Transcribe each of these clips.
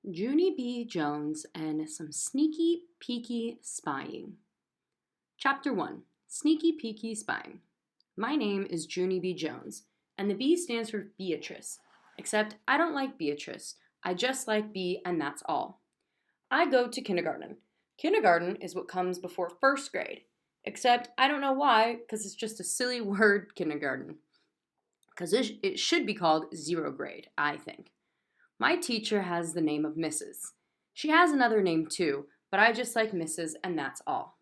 Junie B. Jones and some sneaky, peaky spying. Chapter 1 Sneaky, Peaky Spying. My name is Junie B. Jones, and the B stands for Beatrice. Except I don't like Beatrice. I just like B, and that's all. I go to kindergarten. Kindergarten is what comes before first grade. Except I don't know why, because it's just a silly word, kindergarten. Because it should be called zero grade, I think. My teacher has the name of Mrs. She has another name too, but I just like Mrs. and that's all.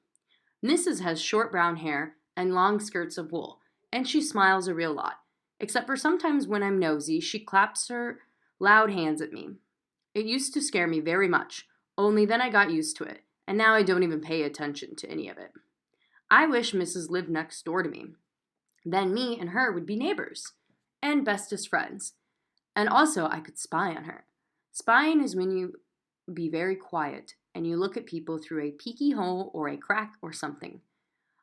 Mrs. has short brown hair and long skirts of wool, and she smiles a real lot. Except for sometimes when I'm nosy, she claps her loud hands at me. It used to scare me very much, only then I got used to it, and now I don't even pay attention to any of it. I wish Mrs. lived next door to me. Then me and her would be neighbors, and bestest friends. And also, I could spy on her. Spying is when you be very quiet and you look at people through a peeky hole or a crack or something.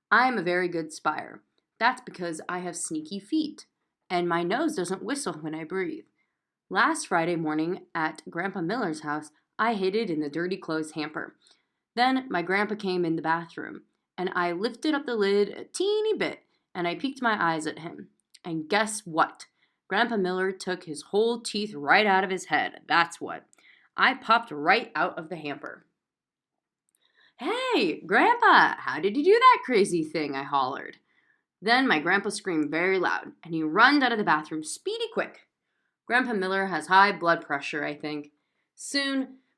I am a very good spyer. That's because I have sneaky feet, and my nose doesn't whistle when I breathe. Last Friday morning at Grandpa Miller's house, I hid it in the dirty clothes hamper. Then my grandpa came in the bathroom, and I lifted up the lid a teeny bit, and I peeked my eyes at him. And guess what? Grandpa Miller took his whole teeth right out of his head, that's what. I popped right out of the hamper. "Hey, Grandpa, how did you do that crazy thing?" I hollered. Then my grandpa screamed very loud, and he runned out of the bathroom speedy quick. Grandpa Miller has high blood pressure, I think.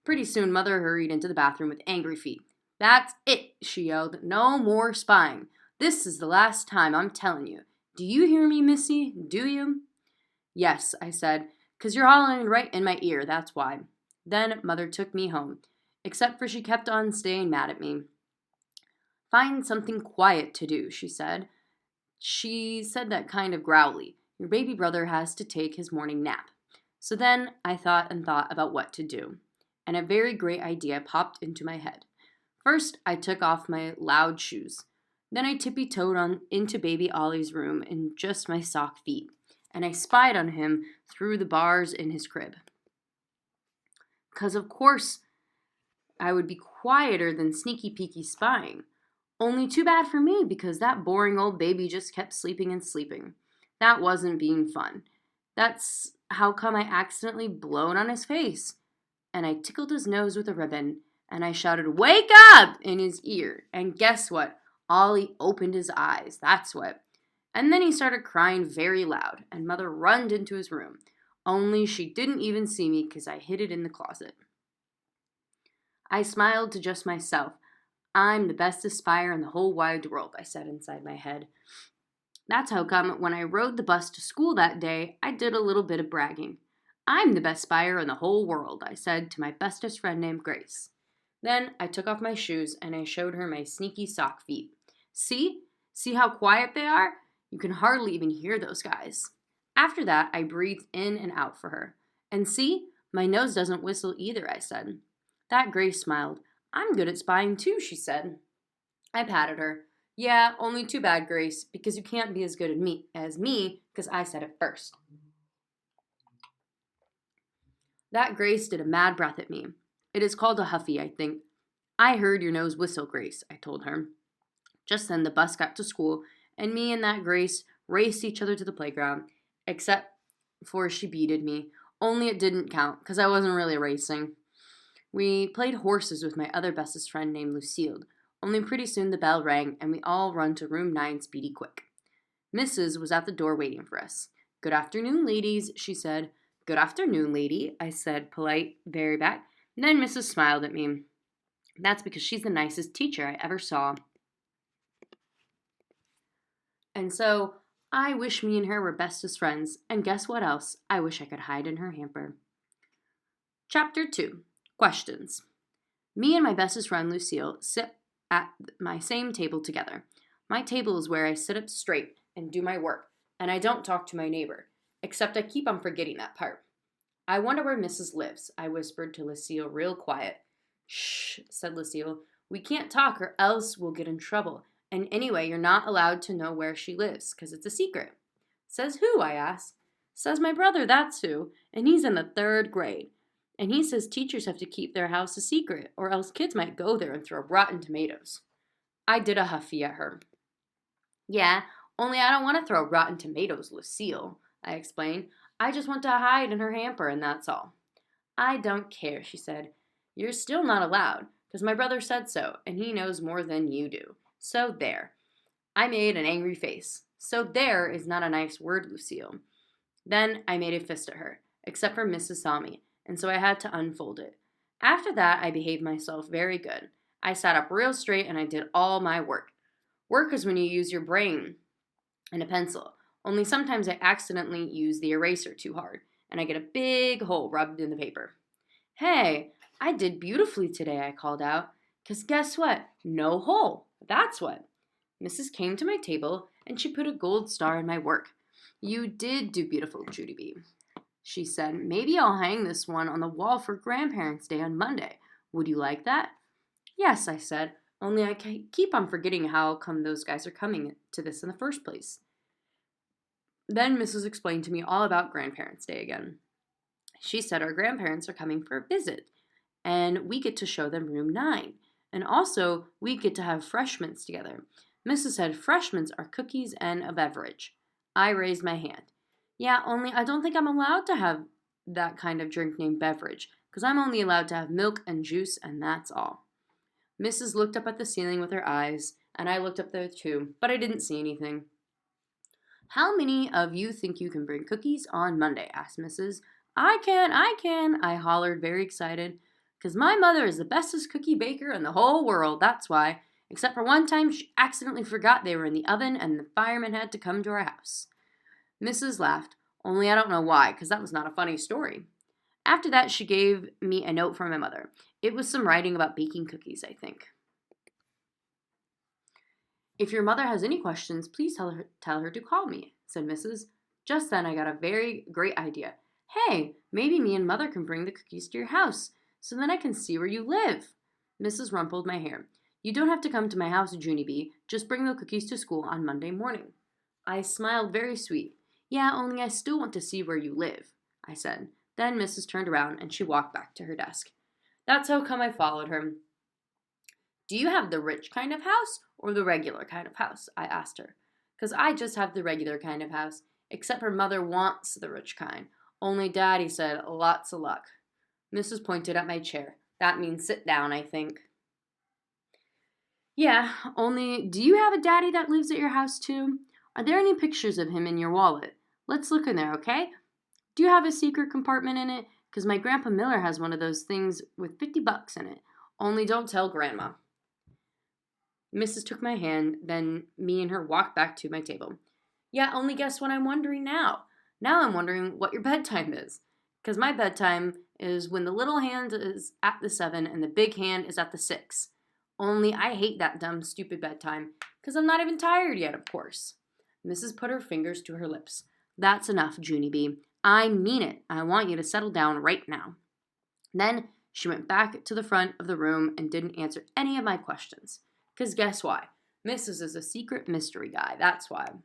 Pretty soon, Mother hurried into the bathroom with angry feet. "That's it," she yelled. "No more spying. This is the last time, I'm telling you. Do you hear me, Missy? Do you?" "Yes," I said, "'cause you're hollering right in my ear, that's why." Then Mother took me home, except for she kept on staying mad at me. "Find something quiet to do," she said. She said that kind of growly. "Your baby brother has to take his morning nap." So then I thought and thought about what to do, and a very great idea popped into my head. First, I took off my loud shoes. Then I tippy-toed on into baby Ollie's room in just my sock feet, and I spied on him through the bars in his crib. 'Cause of course I would be quieter than sneaky peeky spying. Only too bad for me because that boring old baby just kept sleeping and sleeping. That wasn't being fun. That's how come I accidentally blowed on his face. And I tickled his nose with a ribbon, and I shouted, "Wake up!" in his ear. And guess what? Ollie opened his eyes, that's what. And then he started crying very loud, and Mother runned into his room. Only she didn't even see me because I hid it in the closet. I smiled to just myself. "I'm the bestest spyer in the whole wide world," I said inside my head. That's how come when I rode the bus to school that day, I did a little bit of bragging. "I'm the best spyer in the whole world," I said to my bestest friend named Grace. Then I took off my shoes and I showed her my sneaky sock feet. See? See how quiet they are? You can hardly even hear those guys. After that, I breathed in and out for her. "And see? My nose doesn't whistle either," I said. That Grace smiled. "I'm good at spying too," she said. I patted her. "Yeah, only too bad, Grace, because you can't be as good as me, because I said it first." That Grace did a mad breath at me. "It is called a huffy, I think." "I heard your nose whistle, Grace," I told her. Just then the bus got to school, and me and that Grace raced each other to the playground, except for she beated me. Only it didn't count, because I wasn't really racing. We played horses with my other bestest friend named Lucille. Only pretty soon the bell rang, and we all run to room 9 speedy quick. Mrs. was at the door waiting for us. "Good afternoon, ladies," she said. "Good afternoon, lady," I said, polite, very back. Then Mrs. smiled at me. That's because she's the nicest teacher I ever saw. And so, I wish me and her were bestest friends, and guess what else? I wish I could hide in her hamper. Chapter 2 Questions. Me and my bestest friend Lucille sit at my same table together. My table is where I sit up straight and do my work, and I don't talk to my neighbor, except I keep on forgetting that part. "I wonder where Mrs. lives," I whispered to Lucille real quiet. "Shh," said Lucille. "We can't talk or else we'll get in trouble. And anyway, you're not allowed to know where she lives, 'cause it's a secret." "Says who?" I asked. "Says my brother, that's who, and he's in the 3rd grade. And he says teachers have to keep their house a secret, or else kids might go there and throw rotten tomatoes. I did a huffy at her. Yeah, only I don't want to throw rotten tomatoes, Lucille, I explained. I just want to hide in her hamper, and that's all. I don't care, she said. You're still not allowed, because my brother said so, and he knows more than you do. So there. I made an angry face. So there is not a nice word, Lucille. Then I made a fist at her, except for Mrs. saw me, and so I had to unfold it. After that, I behaved myself very good. I sat up real straight and I did all my work. Work is when you use your brain and a pencil, only sometimes I accidentally use the eraser too hard, and I get a big hole rubbed in the paper. Hey, I did beautifully today, I called out, 'cause guess what? No hole. That's what. Mrs. came to my table, and she put a gold star in my work. You did do beautiful, Junie B. She said, maybe I'll hang this one on the wall for Grandparents' Day on Monday. Would you like that? Yes, I said, only I keep on forgetting how come those guys are coming to this in the first place. Then Mrs. explained to me all about Grandparents' Day again. She said our grandparents are coming for a visit, and we get to show them room 9. And also, we get to have freshments together. Mrs. said freshments are cookies and a beverage. I raised my hand. Yeah, only I don't think I'm allowed to have that kind of drink named beverage, because I'm only allowed to have milk and juice, and that's all. Mrs. looked up at the ceiling with her eyes, and I looked up there too, but I didn't see anything. How many of you think you can bring cookies on Monday? Asked Mrs. I can, I hollered, very excited, because my mother is the bestest cookie baker in the whole world, that's why. Except for one time she accidentally forgot they were in the oven and the fireman had to come to our house. Mrs. laughed, only I don't know why, because that was not a funny story. After that, she gave me a note from my mother. It was some writing about baking cookies, I think. If your mother has any questions, please tell her to call me, said Mrs. Just then I got a very great idea. Hey, maybe me and Mother can bring the cookies to your house, so then I can see where you live. Mrs. rumpled my hair. You don't have to come to my house, Junie B. Just bring the cookies to school on Monday morning. I smiled very sweet. Yeah, only I still want to see where you live, I said. Then Mrs. turned around and she walked back to her desk. That's how come I followed her. Do you have the rich kind of house or the regular kind of house? I asked her. 'Cause I just have the regular kind of house, except her mother wants the rich kind. Only Daddy said lots of luck. Mrs. pointed at my chair. That means sit down, I think. Yeah, only do you have a daddy that lives at your house too? Are there any pictures of him in your wallet? Let's look in there, okay? Do you have a secret compartment in it? 'Cause my Grandpa Miller has one of those things with $50 in it. Only don't tell Grandma. Mrs. took my hand, then me and her walked back to my table. Yeah, only guess what I'm wondering now? Now I'm wondering what your bedtime is. 'Cause my bedtime is when the little hand is at the 7 and the big hand is at the 6. Only I hate that dumb, stupid bedtime, 'cause I'm not even tired yet, of course. Mrs. put her fingers to her lips. That's enough, Junie B. I mean it. I want you to settle down right now. Then she went back to the front of the room and didn't answer any of my questions. 'Cause guess why? Mrs. is a secret mystery guy, that's why.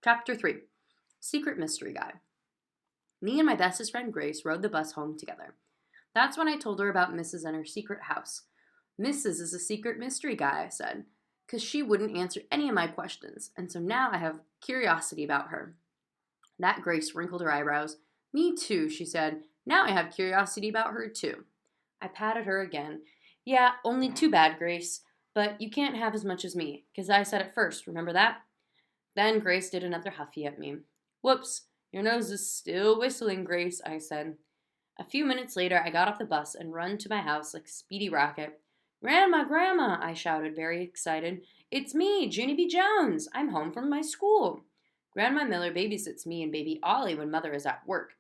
Chapter 3. Secret Mystery Guy. Me and my bestest friend Grace rode the bus home together. That's when I told her about Mrs. and her secret house. Mrs. is a secret mystery guy, I said, 'cause she wouldn't answer any of my questions, and so now I have curiosity about her. That Grace wrinkled her eyebrows. Me too, she said. Now I have curiosity about her too. I patted her again. Yeah, only too bad, Grace, but you can't have as much as me, 'cause I said it first, remember that? Then Grace did another huffy at me. Whoops, your nose is still whistling, Grace, I said. A few minutes later, I got off the bus and run to my house like a speedy rocket. Grandma, Grandma, I shouted, very excited. It's me, Junie B. Jones. I'm home from my school. Grandma Miller babysits me and baby Ollie when Mother is at work.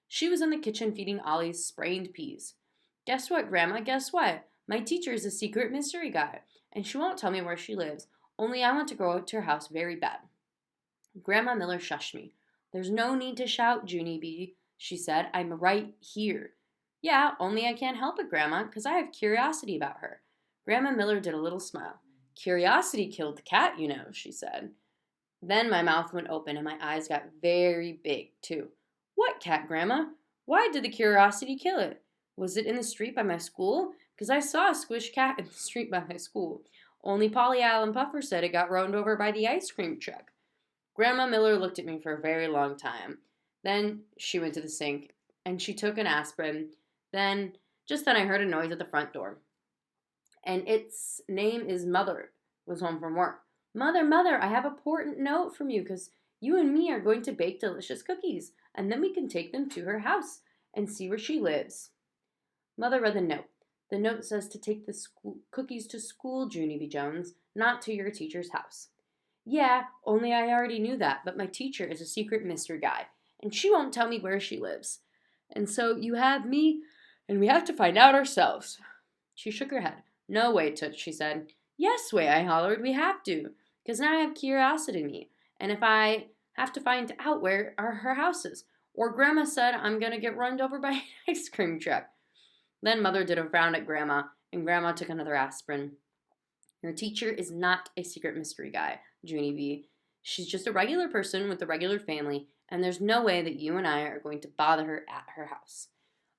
She was in the kitchen feeding Ollie's sprained peas. Guess what, Grandma, guess what? My teacher is a secret mystery guy, and she won't tell me where she lives, only I want to go to her house very bad. Grandma Miller shushed me. There's no need to shout, Junie B., she said. I'm right here. Yeah, only I can't help it, Grandma, 'cause I have curiosity about her. Grandma Miller did a little smile. Curiosity killed the cat, you know, she said. Then my mouth went open and my eyes got very big, too. What cat, Grandma? Why did the curiosity kill it? Was it in the street by my school? Because I saw a squished cat in the street by my school. Only Polly Allen Puffer said it got run over by the ice cream truck. Grandma Miller looked at me for a very long time. Then she went to the sink and she took an aspirin. Just then I heard a noise at the front door. And its name is Mother was home from work. Mother, Mother, I have a important note from you because you and me are going to bake delicious cookies, and then we can take them to her house and see where she lives. Mother read the note. The note says to take the cookies to school, Junie B. Jones, not to your teacher's house. Yeah, only I already knew that, but my teacher is a secret mystery guy, and she won't tell me where she lives. And so you have me, and we have to find out ourselves. She shook her head. No way, Toots, she said. Yes way, I hollered, we have to, because now I have curiosity in me, and if I have to find out where are her houses, or Grandma said I'm going to get run over by an ice cream truck. Then Mother did a frown at Grandma, and Grandma took another aspirin. Your teacher is not a secret mystery guy, Junie B. She's just a regular person with a regular family, and there's no way that you and I are going to bother her at her house.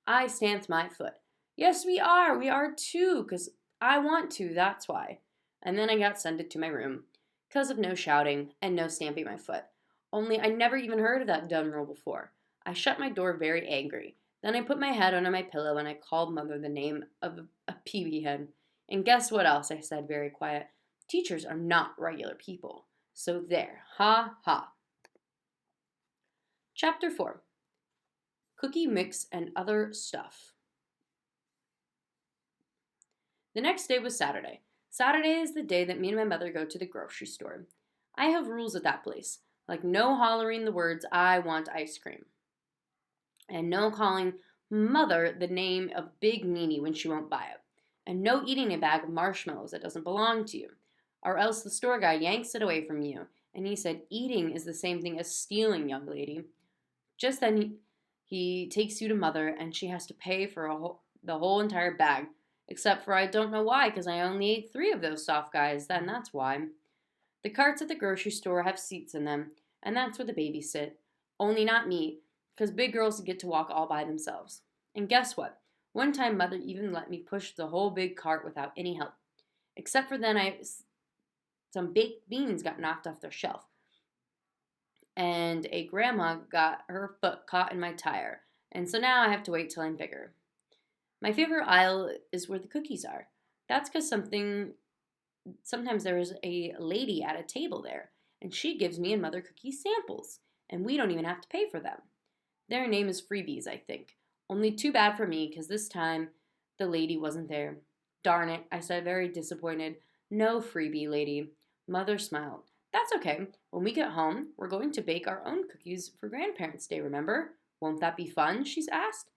I stamped my foot. Yes, we are too, because I want to, that's why. And then I got sent to my room, because of no shouting and no stamping my foot. Only I never even heard of that dumb rule before. I shut my door very angry. Then I put my head under my pillow and I called Mother the name of a peewee hen. And guess what else, I said very quiet. Teachers are not regular people. So there, ha ha. Chapter 4. Cookie Mix and Other Stuff. The next day was Saturday. Saturday is the day that me and my mother go to the grocery store. I have rules at that place, like no hollering the words, I want ice cream. And no calling Mother the name of Big Meanie when she won't buy it. And no eating a bag of marshmallows that doesn't belong to you. Or else the store guy yanks it away from you. And he said, eating is the same thing as stealing, young lady. Just then he takes you to Mother and she has to pay for the whole entire bag. Except for I don't know why, because I only ate 3 of those soft guys, then that's why. The carts at the grocery store have seats in them, and that's where the babies sit. Only not me, because big girls get to walk all by themselves. And guess what? One time Mother even let me push the whole big cart without any help. Except for then some baked beans got knocked off their shelf. And a grandma got her foot caught in my tire, and so now I have to wait till I'm bigger. My favorite aisle is where the cookies are. That's because sometimes there is a lady at a table there, and she gives me and Mother cookie samples, and we don't even have to pay for them. Their name is freebies, I think. Only too bad for me, because this time the lady wasn't there. Darn it, I said, very disappointed. No freebie, lady. Mother smiled. That's okay. When we get home, we're going to bake our own cookies for Grandparents' Day, remember? Won't that be fun? She asked.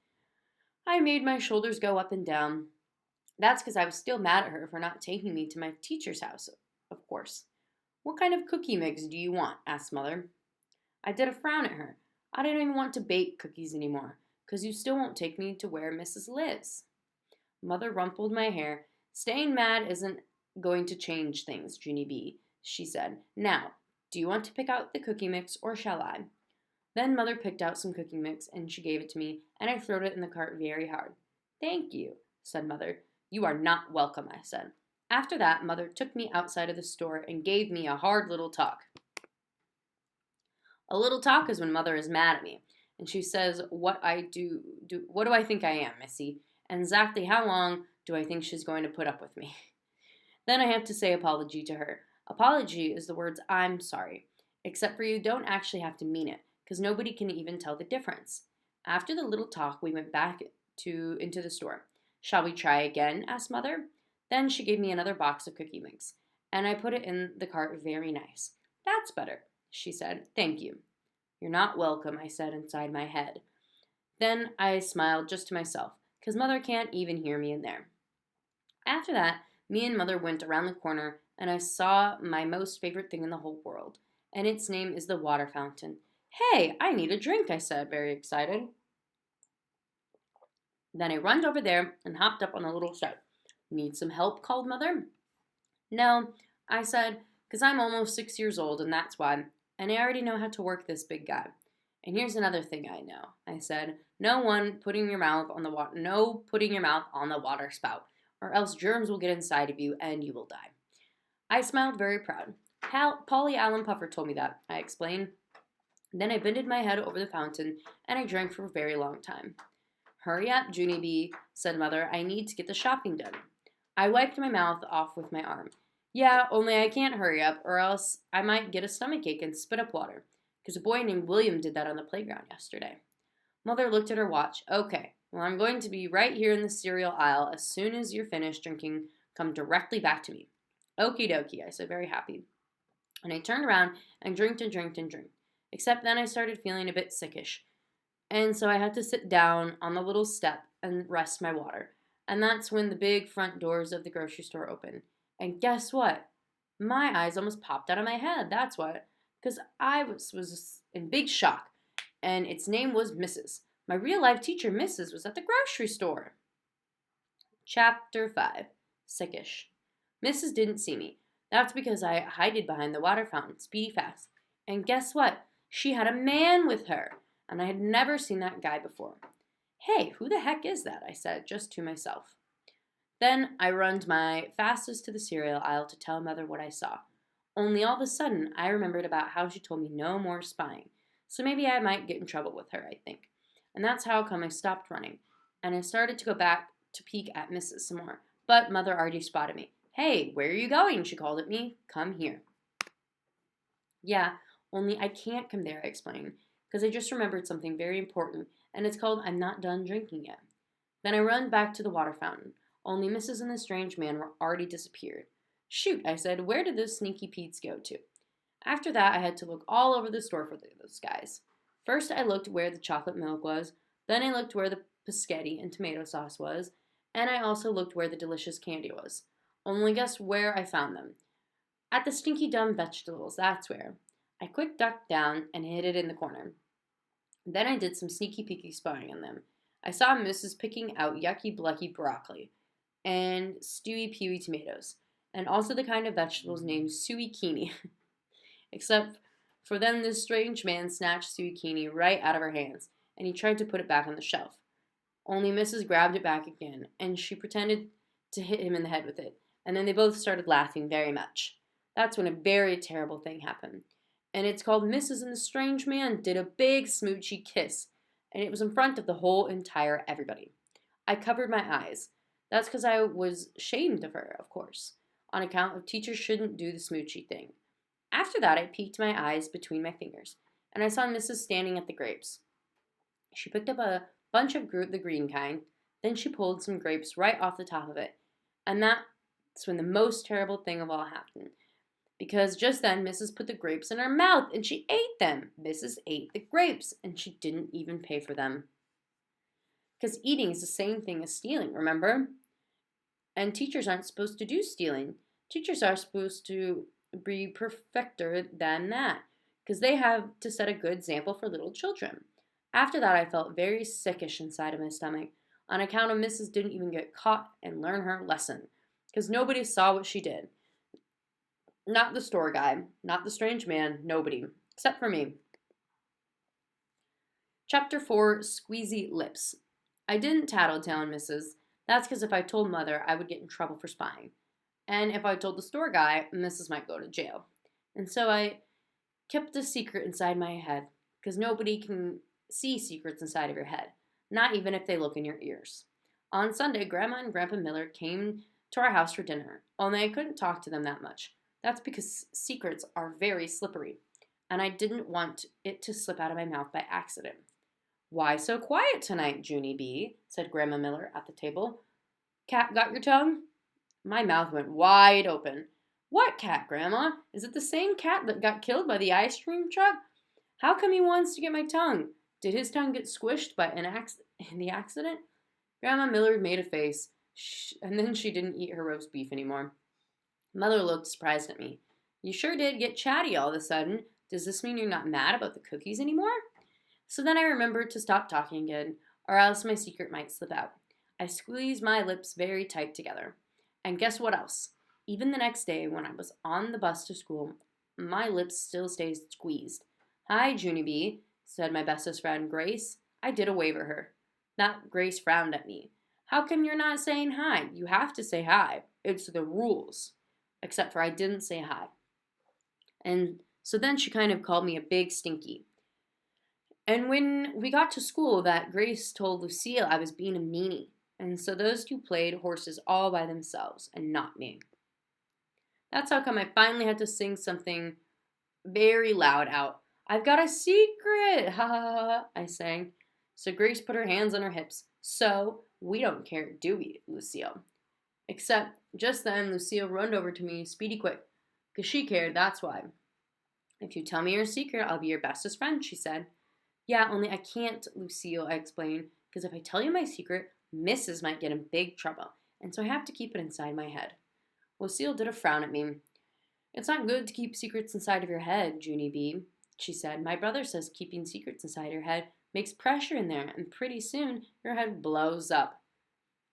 I made my shoulders go up and down. That's because I was still mad at her for not taking me to my teacher's house, of course. What kind of cookie mix do you want? Asked Mother. I did a frown at her. I don't even want to bake cookies anymore, because you still won't take me to where Mrs. lives. Mother rumpled my hair. Staying mad isn't going to change things, Junie B., she said. Now, do you want to pick out the cookie mix, or shall I? Then Mother picked out some cookie mix, and she gave it to me, and I throwed it in the cart very hard. Thank you, said Mother. You are not welcome, I said. After that, Mother took me outside of the store and gave me a hard little talk. A little talk is when Mother is mad at me, and she says, what do I think I am, Missy? And exactly how long do I think she's going to put up with me? Then I have to say apology to her. Apology is the words I'm sorry, except for you don't actually have to mean it, because nobody can even tell the difference. After the little talk, we went back into the store. Shall we try again? Asked Mother. Then she gave me another box of cookie mix, and I put it in the cart very nice. That's better, she said. Thank you. You're not welcome, I said inside my head. Then I smiled just to myself, because Mother can't even hear me in there. After that, me and Mother went around the corner, and I saw my most favorite thing in the whole world, and its name is the water fountain. Hey, I need a drink, I said, very excited. Then I runned over there and hopped up on the little step. Need some help? Called Mother. No, I said, Because I'm almost 6 years old, and that's why. And I already know how to work this big guy. And here's another thing I know, I said. No putting your mouth on the water spout, or else germs will get inside of you and you will die. I smiled very proud. Polly Allen Puffer told me that, I explained. Then I bended my head over the fountain, and I drank for a very long time. Hurry up, Junie B, said Mother. I need to get the shopping done. I wiped my mouth off with my arm. Yeah, only I can't hurry up, or else I might get a stomachache and spit up water, because a boy named William did that on the playground yesterday. Mother looked at her watch. Okay, well, I'm going to be right here in the cereal aisle. As soon as you're finished drinking, come directly back to me. Okie dokie, I said, very happy. And I turned around and drank. Except then I started feeling a bit sickish. And so I had to sit down on the little step and rest my water. And that's when the big front doors of the grocery store opened. And guess what? My eyes almost popped out of my head. That's what. Because I was in big shock. And its name was Mrs. My real-life teacher, Mrs., was at the grocery store. Chapter 5. Sickish. Mrs. didn't see me. That's because I hid behind the water fountain, speedy fast. And guess what? She had a man with her. And I had never seen that guy before. Hey, who the heck is that? I said, just to myself. Then I runned my fastest to the cereal aisle to tell Mother what I saw. Only all of a sudden, I remembered about how she told me no more spying. So maybe I might get in trouble with her, I think. And that's how come I stopped running. And I started to go back to peek at Mrs. some more. But Mother already spotted me. Hey, where are you going? She called at me. Come here. Yeah, only I can't come there, I explained. Because I just remembered something very important. And it's called I'm not done drinking yet. Then I run back to the water fountain. Only Mrs. and the strange man were already disappeared. Shoot, I said, where did those sneaky Petes go to? After that, I had to look all over the store for those guys. First, I looked where the chocolate milk was. Then I looked where the biscotti and tomato sauce was. And I also looked where the delicious candy was. Only guess where I found them? At the stinky dumb vegetables, that's where. I quick ducked down and hid it in the corner. Then I did some sneaky peeky spying on them. I saw Mrs. picking out yucky blucky broccoli and stewy pewy tomatoes, and also the kind of vegetables named zucchini. Except for then this strange man snatched zucchini right out of her hands, and he tried to put it back on the shelf. Only Mrs. grabbed it back again, and she pretended to hit him in the head with it, and then they both started laughing very much. That's when a very terrible thing happened. And it's called Mrs. and the Strange Man did a big smoochy kiss, and it was in front of the whole entire everybody. I covered my eyes. That's because I was ashamed of her, of course, on account of teachers shouldn't do the smoochy thing. After that, I peeked my eyes between my fingers, and I saw Mrs. standing at the grapes. She picked up a bunch of the green kind, then she pulled some grapes right off the top of it, and that's when the most terrible thing of all happened. Because just then, Mrs. put the grapes in her mouth, and she ate them. Mrs. ate the grapes, and she didn't even pay for them. Because eating is the same thing as stealing, remember? And teachers aren't supposed to do stealing. Teachers are supposed to be perfecter than that, because they have to set a good example for little children. After that, I felt very sickish inside of my stomach, on account of Mrs. didn't even get caught and learn her lesson, because nobody saw what she did. Not the store guy, not the strange man, nobody, except for me. Chapter 4, Squeezy Lips. I didn't tattletale on Mrs. That's because if I told Mother, I would get in trouble for spying. And if I told the store guy, Mrs. might go to jail. And so I kept a secret inside my head, because nobody can see secrets inside of your head, not even if they look in your ears. On Sunday, Grandma and Grandpa Miller came to our house for dinner, only I couldn't talk to them that much. That's because secrets are very slippery, and I didn't want it to slip out of my mouth by accident. Why so quiet tonight, Junie B? Said Grandma Miller at the table. Cat got your tongue? My mouth went wide open. What cat, Grandma? Is it the same cat that got killed by the ice cream truck? How come he wants to get my tongue? Did his tongue get squished by in the accident? Grandma Miller made a face, and then she didn't eat her roast beef anymore. Mother looked surprised at me. You sure did get chatty all of a sudden. Does this mean you're not mad about the cookies anymore? So then I remembered to stop talking again, or else my secret might slip out. I squeezed my lips very tight together. And guess what else? Even the next day, when I was on the bus to school, my lips still stayed squeezed. Hi, Junie B, said my bestest friend, Grace. I did away with her. That Grace frowned at me. How come you're not saying hi? You have to say hi. It's the rules. Except for I didn't say hi. And so then she kind of called me a big stinky. And when we got to school, that Grace told Lucille I was being a meanie. And so those two played horses all by themselves and not me. That's how come I finally had to sing something very loud out. I've got a secret, ha ha ha, I sang. So Grace put her hands on her hips. So, we don't care, do we, Lucille? Except, just then, Lucille run over to me, speedy quick. 'Cause she cared, that's why. If you tell me your secret, I'll be your bestest friend, she said. Yeah, only I can't, Lucille, I explained. 'Cause if I tell you my secret, Mrs. might get in big trouble. And so I have to keep it inside my head. Lucille did a frown at me. It's not good to keep secrets inside of your head, Junie B, she said. My brother says keeping secrets inside your head makes pressure in there, and pretty soon your head blows up.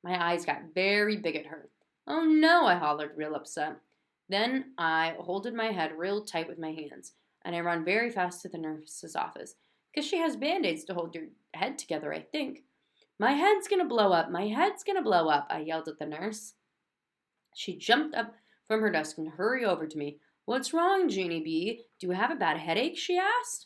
My eyes got very big at her. Oh no, I hollered, real upset. Then I holded my head real tight with my hands, and I ran very fast to the nurse's office, 'cause she has Band-Aids to hold your head together, I think. My head's gonna blow up, my head's gonna blow up, I yelled at the nurse. She jumped up from her desk and hurried over to me. What's wrong, Junie B? Do you have a bad headache? She asked.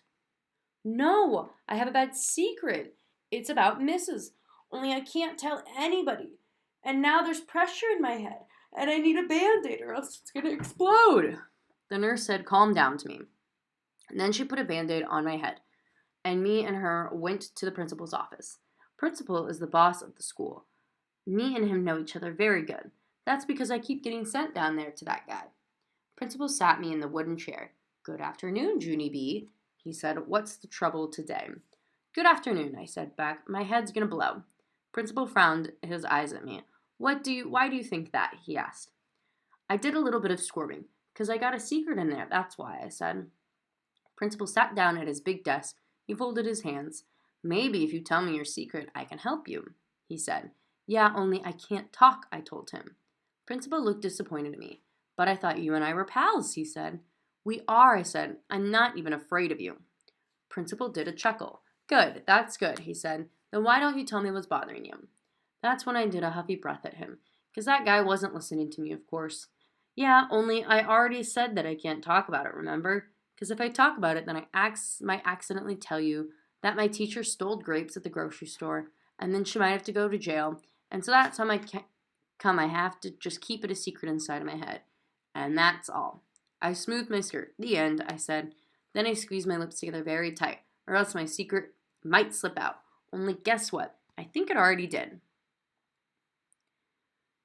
No, I have a bad secret. It's about Mrs. Only I can't tell anybody. And now there's pressure in my head, and I need a Band-Aid or else it's going to explode. The nurse said, calm down to me. And then she put a Band-Aid on my head, and me and her went to the principal's office. Principal is the boss of the school. Me and him know each other very good. That's because I keep getting sent down there to that guy. Principal sat me in the wooden chair. Good afternoon, Junie B, he said. What's the trouble today? Good afternoon, I said back. My head's gonna blow. Principal frowned his eyes at me. Why do you think that? He asked. I did a little bit of squirming, 'cause I got a secret in there, that's why, I said. Principal sat down at his big desk. He folded his hands. Maybe if you tell me your secret, I can help you, he said. Yeah, only I can't talk, I told him. Principal looked disappointed at me. But I thought you and I were pals, he said. We are, I said. I'm not even afraid of you. Principal did a chuckle. Good, that's good, he said. Then why don't you tell me what's bothering you? That's when I did a huffy breath at him, 'cause that guy wasn't listening to me, of course. Yeah, only I already said that I can't talk about it, remember? 'Cause if I talk about it, then I might accidentally tell you that my teacher stole grapes at the grocery store, and then she might have to go to jail, and so that's how I have to just keep it a secret inside of my head. And that's all. I smoothed my skirt. The end, I said. Then I squeezed my lips together very tight, or else my secret might slip out. Only guess what? I think it already did.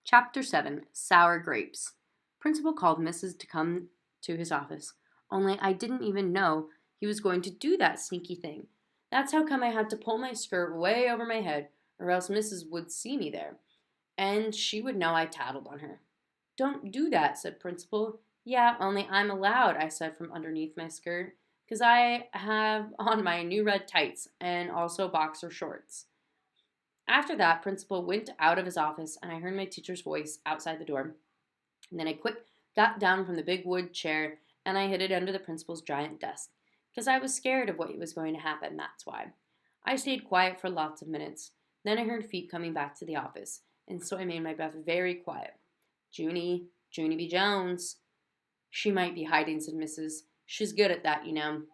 Chapter 7, Sour Grapes. Principal called Mrs. to come to his office. Only I didn't even know he was going to do that sneaky thing. That's how come I had to pull my skirt way over my head, or else Mrs. would see me there, and she would know I tattled on her. Don't do that, said Principal. Yeah, only I'm allowed, I said from underneath my skirt, 'cause I have on my new red tights and also boxer shorts. After that, Principal went out of his office, and I heard my teacher's voice outside the door. And then I got down from the big wood chair, and I hid it under the principal's giant desk, 'cause I was scared of what was going to happen, that's why. I stayed quiet for lots of minutes. Then I heard feet coming back to the office, and so I made my breath very quiet. Junie B. Jones. She might be hiding, said Mrs. She's good at that, you know.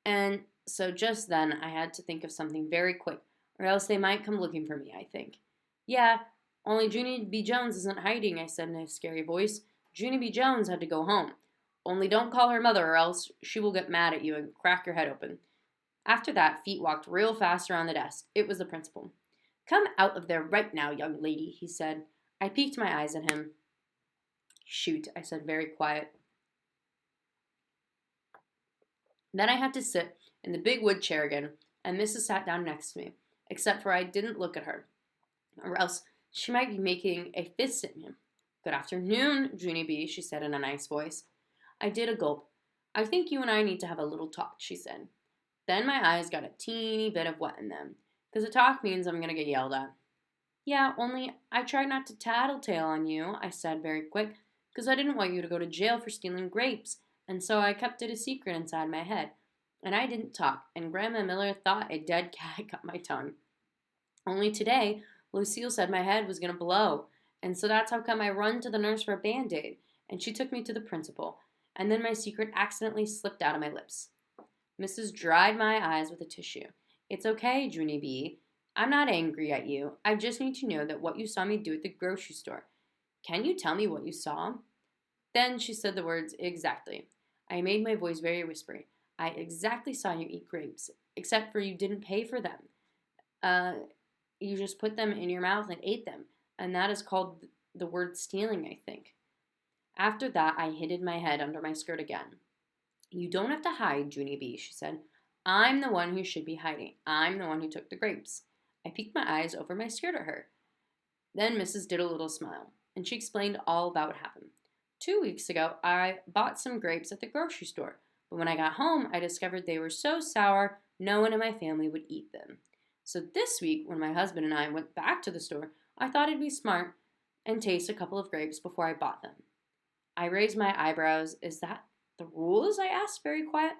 And so just then I had to think of something very quick, or else they might come looking for me, I think. Yeah, only Junie B. Jones isn't hiding, I said in a scary voice. Junie B. Jones had to go home. Only don't call her mother, or else she will get mad at you and crack your head open. After that, feet walked real fast around the desk. It was the principal. Come out of there right now, young lady, he said. I peeked my eyes at him. Shoot, I said very quiet. Then I had to sit in the big wood chair again, and Mrs. sat down next to me, except for I didn't look at her, or else she might be making a fist at me. Good afternoon, Junie B, she said in a nice voice. I did a gulp. I think you and I need to have a little talk, she said. Then my eyes got a teeny bit of wet in them, because a talk means I'm going to get yelled at. Yeah, only I tried not to tattletale on you, I said very quick. because I didn't want you to go to jail for stealing grapes, and so I kept it a secret inside my head. And I didn't talk, and Grandma Miller thought a dead cat cut my tongue. Only today, Lucille said my head was going to blow, and so that's how come I run to the nurse for a Band-Aid, and she took me to the principal, and then my secret accidentally slipped out of my lips. Mrs. dried my eyes with a tissue. It's okay, Junie B. I'm not angry at you. I just need to know that what you saw me do at the grocery store. Can you tell me what you saw? Then she said the words, exactly. I made my voice very whispery. I exactly saw you eat grapes, except for you didn't pay for them. You just put them in your mouth and ate them, and that is called the word stealing, I think. After that, I hid my head under my skirt again. You don't have to hide, Junie B., she said. I'm the one who should be hiding. I'm the one who took the grapes. I peeked my eyes over my skirt at her. Then Mrs. did a little smile, and she explained all about what happened. 2 weeks ago, I bought some grapes at the grocery store, but when I got home, I discovered they were so sour, no one in my family would eat them. So this week, when my husband and I went back to the store, I thought it'd be smart and taste a couple of grapes before I bought them. I raised my eyebrows. Is that the rules? I asked, very quiet.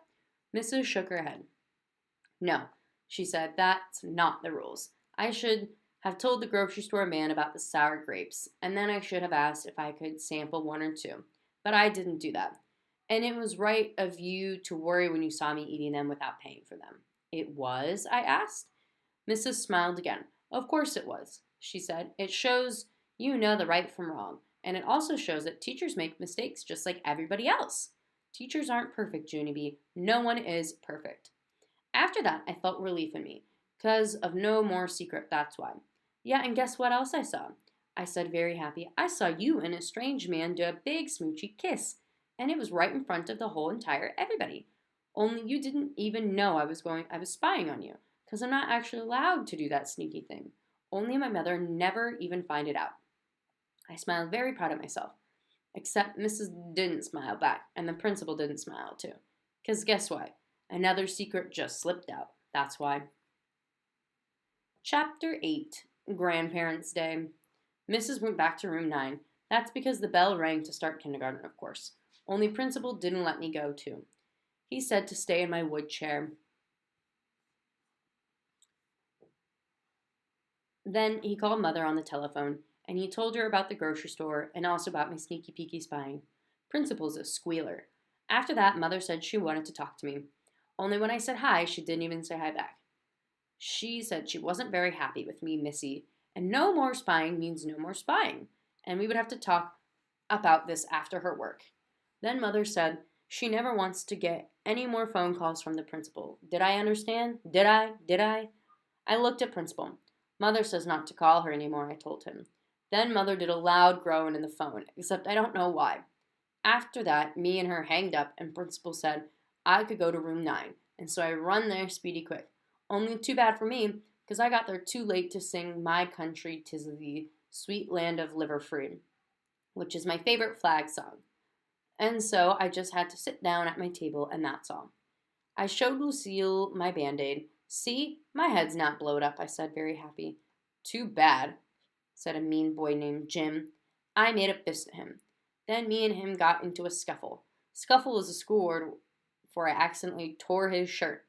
Mrs. shook her head. No, she said, that's not the rules. I should have told the grocery store man about the sour grapes, and then I should have asked if I could sample one or two. But I didn't do that. And it was right of you to worry when you saw me eating them without paying for them. It was? I asked. Mrs. smiled again. Of course it was, she said. It shows you know the right from wrong, and it also shows that teachers make mistakes just like everybody else. Teachers aren't perfect, Junie B. No one is perfect. After that, I felt relief in me, because of no more secret, that's why. Yeah, and guess what else I saw? I said, very happy. I saw you and a strange man do a big smoochy kiss, and it was right in front of the whole entire everybody. Only you didn't even know I was spying on you, because I'm not actually allowed to do that sneaky thing. Only my mother never even find it out. I smiled very proud of myself, except Mrs. didn't smile back, and the principal didn't smile too. Because guess what? Another secret just slipped out. That's why. Chapter 8, Grandparents' Day. Mrs. went back to room 9. That's because the bell rang to start kindergarten, of course. Only Principal didn't let me go, too. He said to stay in my wood chair. Then he called Mother on the telephone, and he told her about the grocery store and also about my sneaky peeky spying. Principal's a squealer. After that, Mother said she wanted to talk to me. Only when I said hi, she didn't even say hi back. She said she wasn't very happy with me, Missy, and no more spying means no more spying, and we would have to talk about this after her work. Then Mother said she never wants to get any more phone calls from the principal. Did I understand? Did I? I looked at Principal. Mother says not to call her anymore, I told him. Then Mother did a loud groan in the phone, except I don't know why. After that, me and her hanged up, and Principal said I could go to room 9, and so I run there speedy quick. Only too bad for me, because I got there too late to sing My Country 'Tis the Sweet Land of Liver Free, which is my favorite flag song. And so I just had to sit down at my table, and that's all. I showed Lucille my Band-Aid. See, my head's not blowed up, I said, very happy. Too bad, said a mean boy named Jim. I made a fist at him. Then me and him got into a scuffle. Scuffle is a school word for I accidentally tore his shirt.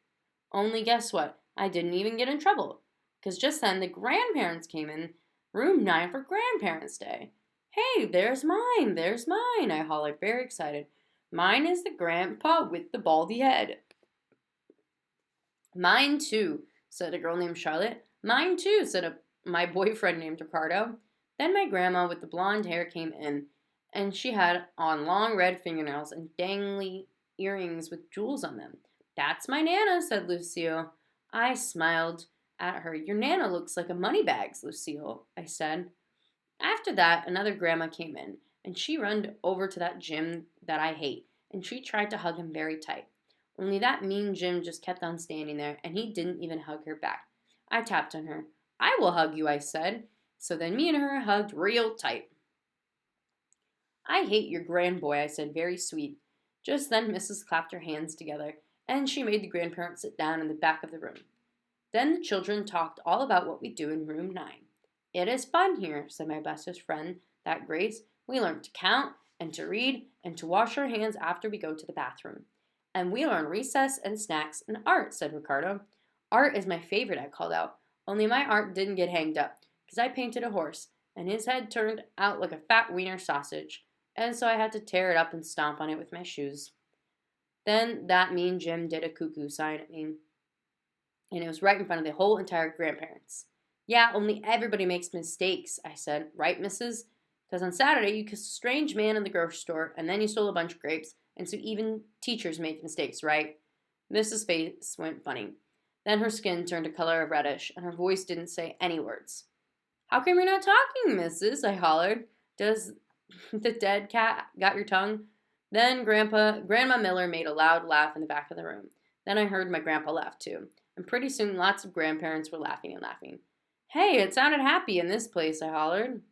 Only guess what? I didn't even get in trouble, because just then the grandparents came in, room 9 for Grandparents' Day. Hey, there's mine, I hollered, very excited. Mine is the grandpa with the baldy head. Mine too, said a girl named Charlotte. Mine too, said my boyfriend named Ricardo. Then my grandma with the blonde hair came in, and she had on long red fingernails and dangly earrings with jewels on them. That's my Nana, said Lucille. I smiled at her. Your Nana looks like a money bags, Lucille, I said. After that, another grandma came in, and she ran over to that Jim that I hate, and she tried to hug him very tight. Only that mean Jim just kept on standing there, and he didn't even hug her back. I tapped on her. I will hug you, I said. So then me and her hugged real tight. I hate your grandboy, I said, very sweet. Just then Mrs. clapped her hands together, and she made the grandparents sit down in the back of the room. Then the children talked all about what we do in room 9. It is fun here, said my bestest friend, that Grace. We learn to count and to read, and to wash our hands after we go to the bathroom. And we learn recess and snacks and art, said Ricardo. Art is my favorite, I called out. Only my art didn't get hanged up, because I painted a horse, and his head turned out like a fat wiener sausage, and so I had to tear it up and stomp on it with my shoes. Then that mean Jim did a cuckoo sign at me, and it was right in front of the whole entire grandparents. Yeah, only everybody makes mistakes, I said. Right, missus? Because on Saturday you kissed a strange man in the grocery store, and then you stole a bunch of grapes, and so even teachers make mistakes, right? Mrs. face went funny. Then her skin turned a color of reddish, and her voice didn't say any words. How come you're not talking, missus? I hollered. Does the dead cat got your tongue? Then Grandma Miller made a loud laugh in the back of the room. Then I heard my grandpa laugh too, and pretty soon lots of grandparents were laughing and laughing. Hey, it sounded happy in this place, I hollered.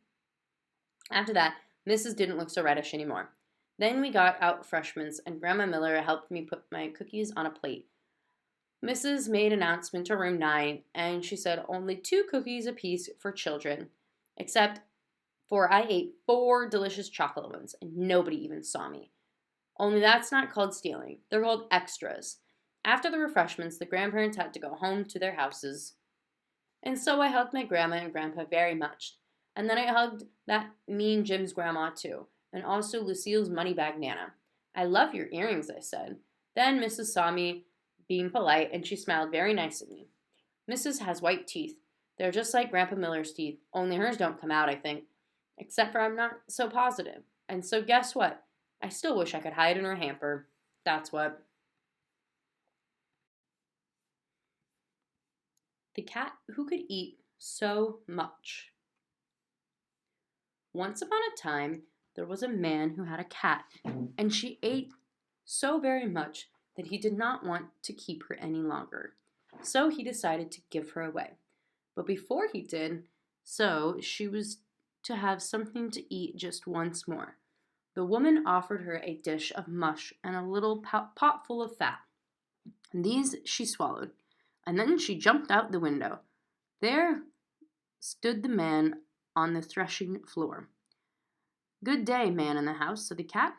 After that, Mrs. didn't look so reddish anymore. Then we got out refreshments, and Grandma Miller helped me put my cookies on a plate. Mrs. made an announcement to room 9, and she said only 2 cookies apiece for children, except for I ate 4 delicious chocolate ones, and nobody even saw me. Only that's not called stealing. They're called extras. After the refreshments, the grandparents had to go home to their houses. And so I hugged my grandma and grandpa very much. And then I hugged that mean Jim's grandma too, and also Lucille's moneybag Nana. I love your earrings, I said. Then Mrs. saw me being polite, and she smiled very nice at me. Mrs. has white teeth. They're just like Grandpa Miller's teeth, only hers don't come out, I think. Except for I'm not so positive. And so guess what? I still wish I could hide in her hamper. That's what. The cat who could eat so much. Once upon a time, there was a man who had a cat, and she ate so very much that he did not want to keep her any longer. So he decided to give her away. But before he did so, she was to have something to eat just once more. The woman offered her a dish of mush and a little pot full of fat. And these she swallowed, and then she jumped out the window. There stood the man on the threshing floor. Good day, man in the house, said the cat.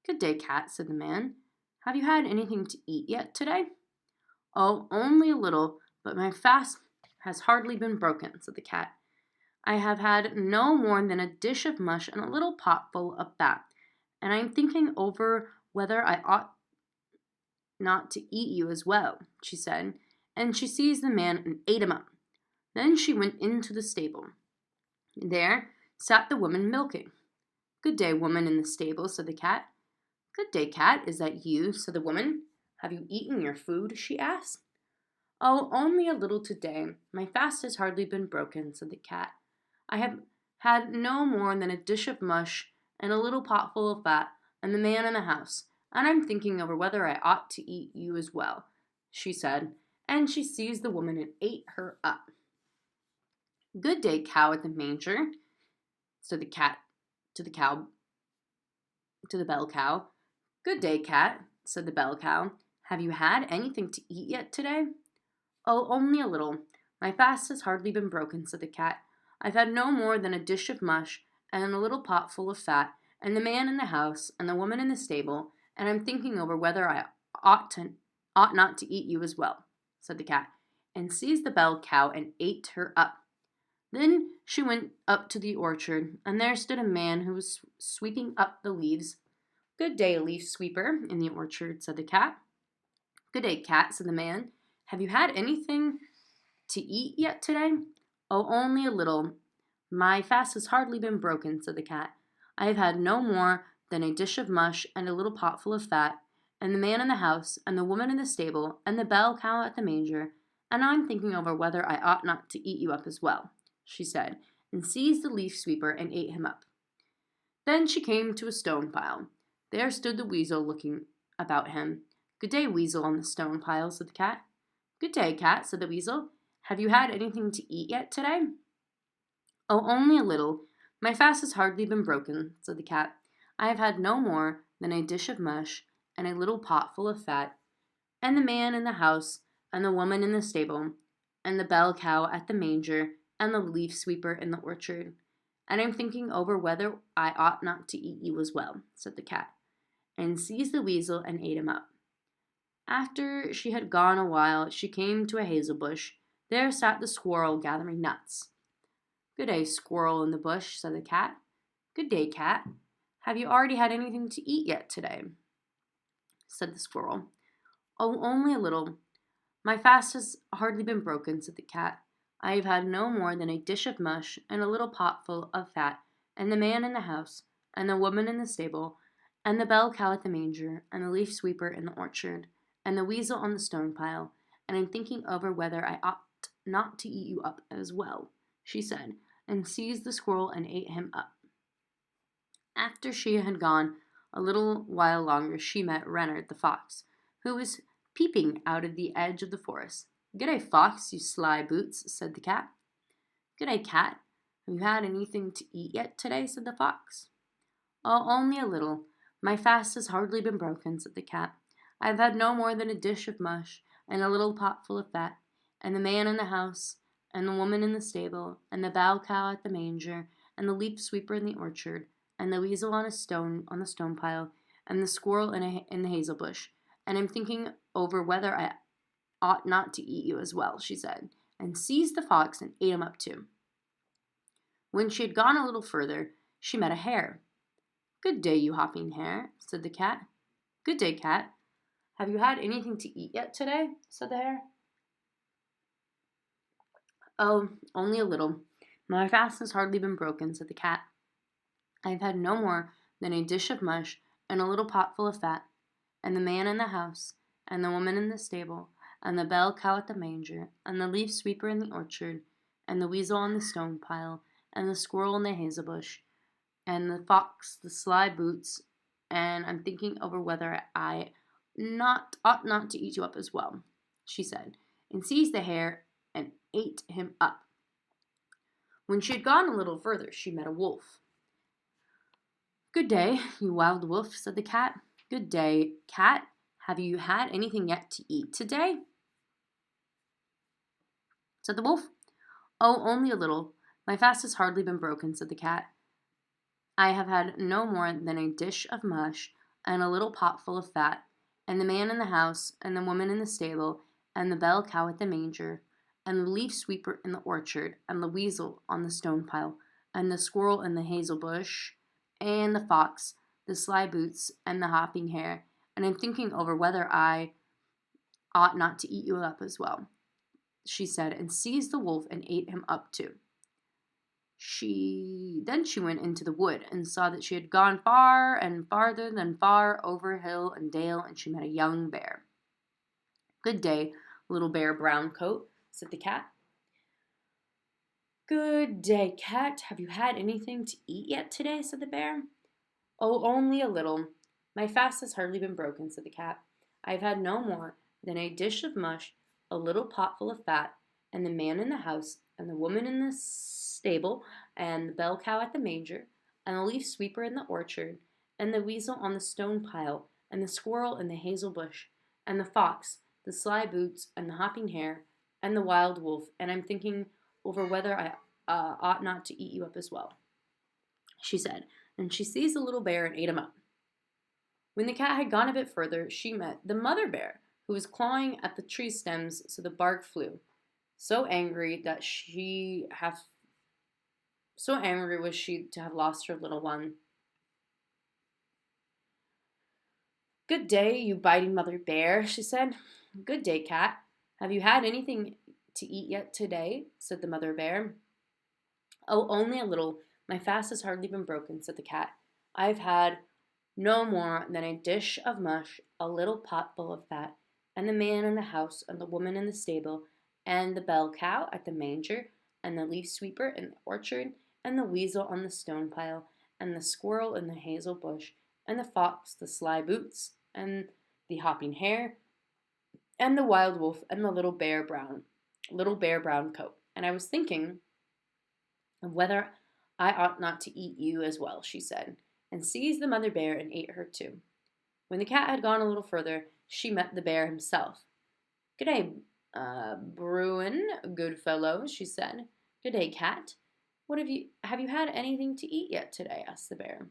Good day, cat, said the man. Have you had anything to eat yet today? Oh, only a little, but my fast has hardly been broken, said the cat. I have had no more than a dish of mush and a little pot full of fat, and I am thinking over whether I ought not to eat you as well, she said, and she seized the man and ate him up. Then she went into the stable. There sat the woman milking. Good day, woman in the stable, said the cat. Good day, cat, is that you, said the woman. Have you eaten your food, she asked. Oh, only a little today. My fast has hardly been broken, said the cat. I have had no more than a dish of mush and a little pot full of fat, and the man in the house, and I'm thinking over whether I ought to eat you as well, she said, and she seized the woman and ate her up. Good day, cow at the manger, said the cat to the bell cow. Good day, cat, said the bell cow. Have you had anything to eat yet today? Oh, only a little. My fast has hardly been broken, said the cat. I've had no more than a dish of mush and a little pot full of fat, and the man in the house and the woman in the stable, and I'm thinking over whether I ought not to eat you as well, said the cat, and seized the bell cow and ate her up. Then she went up to the orchard, and there stood a man who was sweeping up the leaves. Good day, leaf sweeper in the orchard, said the cat. Good day, cat, said the man. Have you had anything to eat yet today? Oh, only a little. My fast has hardly been broken, said the cat. I have had no more than a dish of mush and a little pot full of fat, and the man in the house, and the woman in the stable, and the bell cow at the manger, and I'm thinking over whether I ought not to eat you up as well, she said, and seized the leaf sweeper and ate him up. Then she came to a stone pile. There stood the weasel looking about him. Good day, weasel on the stone pile, said the cat. Good day, cat, said the weasel. Have you had anything to eat yet today? Oh, only a little. My fast has hardly been broken, said the cat. I have had no more than a dish of mush and a little pot full of fat, and the man in the house, and the woman in the stable, and the bell cow at the manger, and the leaf sweeper in the orchard, and I'm thinking over whether I ought not to eat you as well, said the cat, and seized the weasel and ate him up. After she had gone a while, she came to a hazel bush. There sat the squirrel gathering nuts. Good day, squirrel in the bush, said the cat. Good day, cat. Have you already had anything to eat yet today? Said the squirrel. Oh, only a little. My fast has hardly been broken, said the cat. I have had no more than a dish of mush and a little potful of fat, and the man in the house, and the woman in the stable, and the bell cow at the manger, and the leaf sweeper in the orchard, and the weasel on the stone pile, and I'm thinking over whether I ought not to eat you up as well, she said, and seized the squirrel and ate him up. After she had gone a little while longer, she met Reynard the fox, who was peeping out of the edge of the forest. Good day, fox, you sly boots, said the cat. Good day, cat. Have you had anything to eat yet today? Said the fox. Oh, only a little. My fast has hardly been broken, said the cat. I have had no more than a dish of mush and a little potful of fat, and the man in the house, and the woman in the stable, and the bow cow at the manger, and the leaf sweeper in the orchard, and the weasel on the stone pile, and the squirrel in the hazel bush. And I'm thinking over whether I ought not to eat you as well, she said, and seized the fox and ate him up too. When she had gone a little further, she met a hare. Good day, you hopping hare, said the cat. Good day, cat. Have you had anything to eat yet today? Said the hare. Oh, only a little. My fast has hardly been broken, said the cat. I have had no more than a dish of mush and a little potful of fat, and the man in the house, and the woman in the stable, and the bell cow at the manger, and the leaf sweeper in the orchard, and the weasel on the stone pile, and the squirrel in the hazel bush, and the fox, the sly boots, and I'm thinking over whether I ought not to eat you up as well, she said, and seized the hare and ate him up. When she had gone a little further, she met a wolf. Good day, you wild wolf, said the cat. Good day, cat. Have you had anything yet to eat today? Said the wolf. Oh, only a little. My fast has hardly been broken, said the cat. I have had no more than a dish of mush and a little potful of fat, and the man in the house, and the woman in the stable, and the bell cow at the manger, and the leaf sweeper in the orchard, and the weasel on the stone pile, and the squirrel in the hazel bush, and the fox, the sly boots, and the hopping hare, and I'm thinking over whether I ought not to eat you up as well, she said, and seized the wolf and ate him up too. She went into the wood and saw that she had gone far and farther than far over hill and dale, and she met a young bear. Good day, little bear brown coat, said the cat. Good day, cat. Have you had anything to eat yet today? Said the bear. Oh, only a little. My fast has hardly been broken, said the cat. I have had no more than a dish of mush, a little potful of fat, and the man in the house, and the woman in the stable, and the bell cow at the manger, and the leaf sweeper in the orchard, and the weasel on the stone pile, and the squirrel in the hazel bush, and the fox, the sly boots, and the hopping hare, and the wild wolf, and I'm thinking over whether I ought not to eat you up as well, she said, and she seized the little bear and ate him up. When the cat had gone a bit further, she met the mother bear, who was clawing at the tree stems so the bark flew. So angry was she to have lost her little one. Good day, you biting mother bear, she said. Good day, cat. Have you had anything to eat yet today? Said the mother bear. Oh, only a little. My fast has hardly been broken, said the cat. I have had no more than a dish of mush, a little potful of fat, and the man in the house, and the woman in the stable, and the bell cow at the manger, and the leaf sweeper in the orchard, and the weasel on the stone pile, and the squirrel in the hazel bush, and the fox, the sly boots, and the hopping hare, and the wild wolf, and the little bear brown coat. And I was thinking of whether I ought not to eat you as well, she said, and seized the mother bear and ate her too. When the cat had gone a little further, she met the bear himself. Good day, Bruin, good fellow, she said. Good day, cat. What have you had anything to eat yet today? Asked the bear.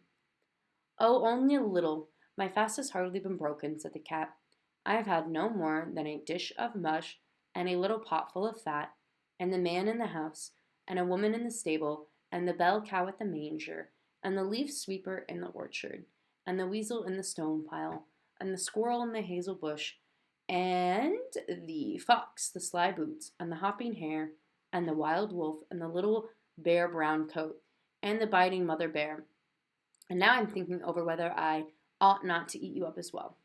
Oh, only a little. My fast has hardly been broken, said the cat. I have had no more than a dish of mush and a little pot full of fat, and the man in the house, and a woman in the stable, and the bell cow at the manger, and the leaf sweeper in the orchard, and the weasel in the stone pile, and the squirrel in the hazel bush, and the fox, the sly boots, and the hopping hare, and the wild wolf, and the little bare brown coat, and the biting mother bear. And now I'm thinking over whether I ought not to eat you up as well.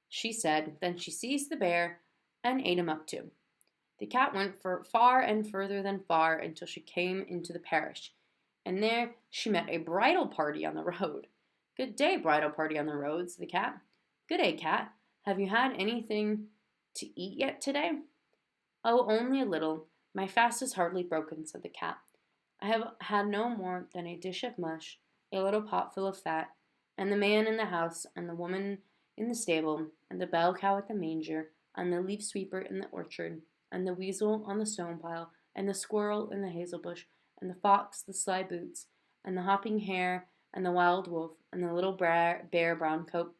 She said. Then she seized the bear and ate him up too. The cat went for far and further than far until she came into the parish, and there she met a bridal party on the road. Good day, bridal party on the road, said the cat. Good day, cat. Have you had anything to eat yet today? Oh, only a little. My fast is hardly broken, said the cat. I have had no more than a dish of mush, a little pot full of fat, and the man in the house, and the woman in the stable, and the bell cow at the manger, and the leaf sweeper in the orchard, and the weasel on the stone pile, and the squirrel in the hazel bush, and the fox, the sly boots, and the hopping hare, and the wild wolf, and the little bare brown coat,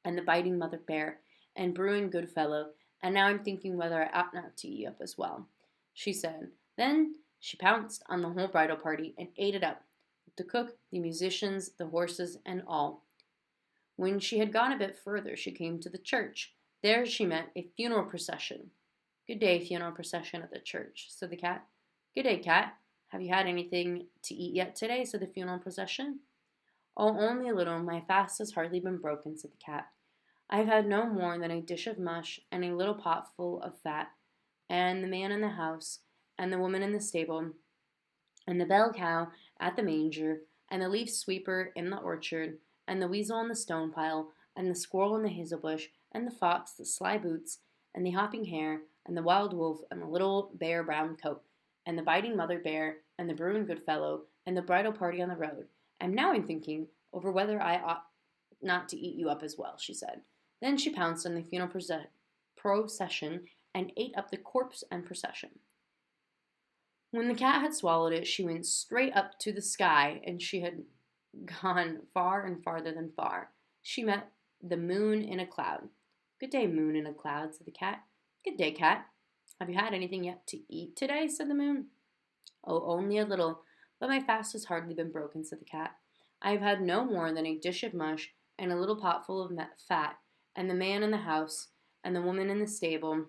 and the biting mother bear, and Bruin Goodfellow, and now I'm thinking whether I ought not to eat up as well, she said. Then she pounced on the whole bridal party and ate it up, the cook, the musicians, the horses, and all. When she had gone a bit further, she came to the church. There she met a funeral procession. Good day, funeral procession at the church, said the cat. Good day, cat. Have you had anything to eat yet today? Said the funeral procession. Oh, only a little. My fast has hardly been broken, said the cat. I have had no more than a dish of mush and a little pot full of fat, and the man in the house, and the woman in the stable, and the bell cow at the manger, and the leaf sweeper in the orchard, and the weasel in the stone pile, and the squirrel in the hazel bush, and the fox, the sly boots, and the hopping hare, and the wild wolf, and the little bare brown coat, and the biting mother bear, and the Bruin Goodfellow, and the bridal party on the road. And now I'm thinking over whether I ought not to eat you up as well, she said. Then she pounced on the funeral procession and ate up the corpse and procession. When the cat had swallowed it, she went straight up to the sky, and she had gone far and farther than far. She met the moon in a cloud. Good day, moon in a cloud, said the cat. Good day, cat. Have you had anything yet to eat today? Said the moon. Oh, only a little, but my fast has hardly been broken, said the cat. I have had no more than a dish of mush and a little pot full of fat, and the man in the house, and the woman in the stable,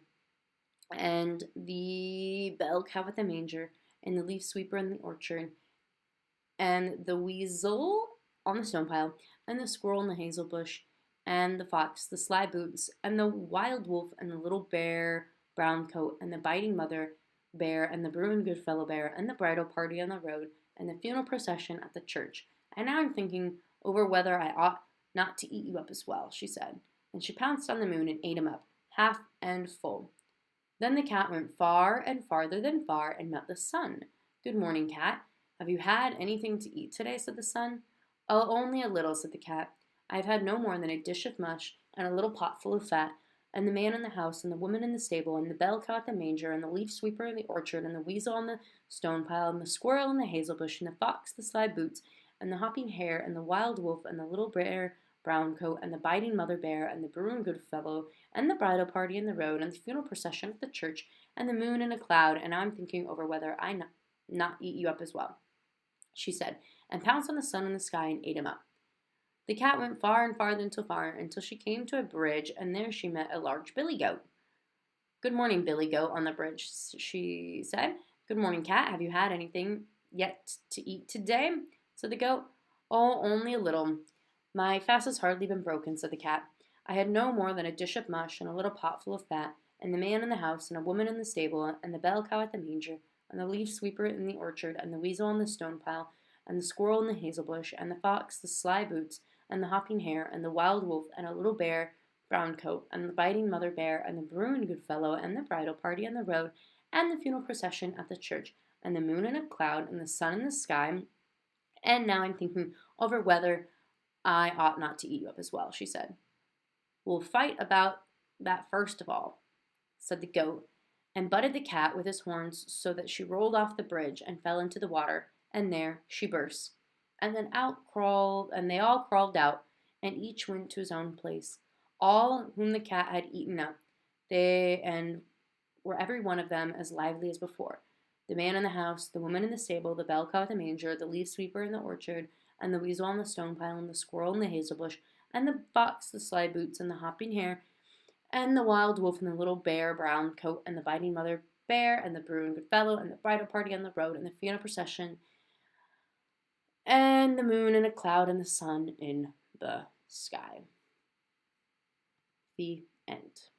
and the bell cow at the manger, and the leaf sweeper in the orchard, and the weasel on the stone pile, and the squirrel in the hazel bush, and the fox, the sly boots, and the wild wolf, and the little bare brown coat, and the biting mother bear, and the Bruin Goodfellow bear, and the bridal party on the road, and the funeral procession at the church. And now I'm thinking over whether I ought not to eat you up as well, she said. And she pounced on the moon and ate him up, half and full. Then the cat went far and farther than far and met the sun. Good morning, cat. Have you had anything to eat today? Said the sun. Oh, only a little, said the cat. I have had no more than a dish of mush and a little pot full of fat, and the man in the house, and the woman in the stable, and the bell cow at the manger, and the leaf sweeper in the orchard, and the weasel on the stone pile, and the squirrel in the hazel bush, and the fox, the sly boots, and the hopping hare, and the wild wolf, and the little bare brown coat, and the biting mother bear, and the Bruin Goodfellow, and the bridal party in the road, and the funeral procession at the church, and the moon in a cloud, and now I'm thinking over whether I not eat you up as well, she said, and pounced on the sun in the sky and ate him up. The cat went far and farther until she came to a bridge, and there she met a large billy goat. Good morning, Billy Goat on the bridge, she said. Good morning, cat. Have you had anything yet to eat today? Said the goat. Oh, only a little. My fast has hardly been broken, said the cat. I had no more than a dish of mush and a little pot full of fat, and the man in the house, and a woman in the stable, and the bell cow at the manger, and the leaf sweeper in the orchard, and the weasel on the stone pile, and the squirrel in the hazel bush, and the fox, the sly boots, and the hopping hare, and the wild wolf, and a little bare brown coat, and the biting mother bear, and the Bruin Goodfellow, and the bridal party on the road, and the funeral procession at the church, and the moon in a cloud, and the sun in the sky. And now I'm thinking over whether I ought not to eat you up as well, she said. We'll fight about that first of all, said the goat, and butted the cat with his horns so that she rolled off the bridge and fell into the water, and there she burst. And then they all crawled out, and each went to his own place, all whom the cat had eaten up. They and were every one of them as lively as before. The man in the house, the woman in the stable, the bell cow at the manger, the leaf sweeper in the orchard, and the weasel on the stone pile, and the squirrel in the hazel bush, and the fox, the sly boots, and the hopping hare, and the wild wolf, and the little bear brown coat, and the biting mother bear, and the bruin Goodfellow, and the bridal party on the road, and the funeral procession, and the moon in a cloud, and the sun in the sky. The end.